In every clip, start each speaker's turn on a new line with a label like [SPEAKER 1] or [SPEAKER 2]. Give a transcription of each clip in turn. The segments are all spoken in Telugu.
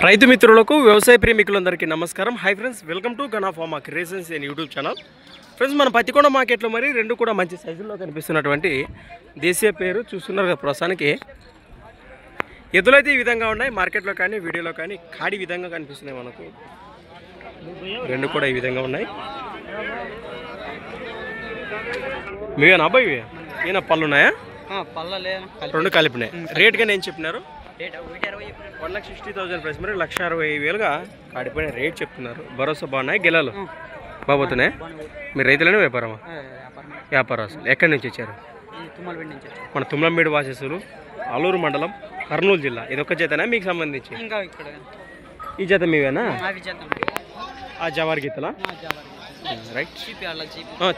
[SPEAKER 1] రైతు మిత్రులకు వ్యవసాయ ప్రేమికులందరికీ నమస్కారం. Hi friends, welcome to Gana pharma creations and YouTube channel. Friends, మన పత్తికొండ మార్కెట్లో మరి రెండు కూడా మంచి సైజుల్లో కనిపిస్తున్నటువంటి దేశీయ పేరు చూస్తున్నారు కదా. ప్రస్తుతానికి ఎద్దులైతే ఈ విధంగా ఉన్నాయి, మార్కెట్లో కానీ వీడియోలో కానీ కాడి విధంగా కనిపిస్తున్నాయి. మనకు రెండు కూడా ఈ విధంగా ఉన్నాయి. మీవేనా అబ్బాయి? ఈయన పళ్ళు ఉన్నాయా? రెండు కలిపినాయి. రేట్ కానీ ఏం చెప్పినారు? 1,60,000 ప్రైస్, మరి 1,60,000గా కాడిపోయిన రేట్ చెప్తున్నారు. భరోసా బాగున్నాయి, గెలాలు బాగుతున్నాయి. మీరు రైతులనే వ్యాపారమా? వ్యాపారస్తులు. ఎక్కడి నుంచి వచ్చారు? మన తుమ్మలమేడు వాసస్సులు, అల్లూరు మండలం, కర్నూలు జిల్లా. ఇదొక్క జతనా మీకు సంబంధించి? ఈ జత మీవేనా? ఆ జవార్ గీతలా? రైట్,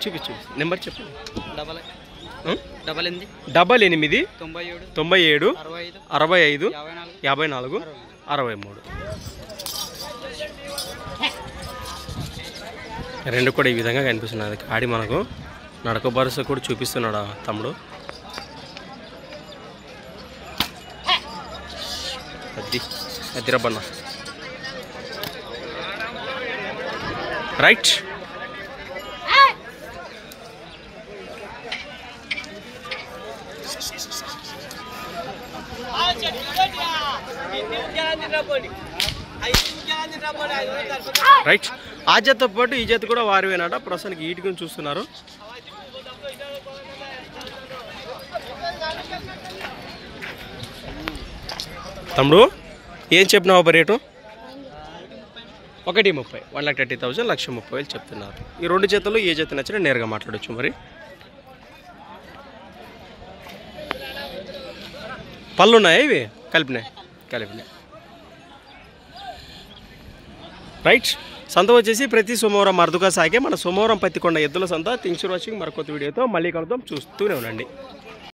[SPEAKER 1] చూపించు. నెంబర్ చెప్పు. 88 97 65 54 63. రెండు కూడా ఈ విధంగా కనిపిస్తున్నది. కాడి మనకు నడక భరోసా కూడా చూపిస్తున్నాడు తమ్ముడు. అదిరబ్బన్న. Right, right. ఆ జతతో పాటు ఈ జత కూడా వారివేనాట. ప్రస్తుతానికి ఈటుకుని చూస్తున్నారు. తమ్ముడు ఏం చెప్పినావు రేటు? 1,30,000, 1,30,000, 1,30,000 చెప్తున్నారు. ఈ రెండు జతలు ఏ జత నచ్చినా నేరుగా మాట్లాడచ్చు. మరి పళ్ళు ఉన్నాయా? ఇవి కలిపినాయి. రైట్. సంత వచ్చేసి ప్రతి సోమవారం అరుదుగా సాగే మన సోమవారం పత్తికొండ ఎద్దుల సంత. Things for watching. మరొక వీడియోతో మళ్ళీ కలుద్దాం. చూస్తూనే ఉండండి.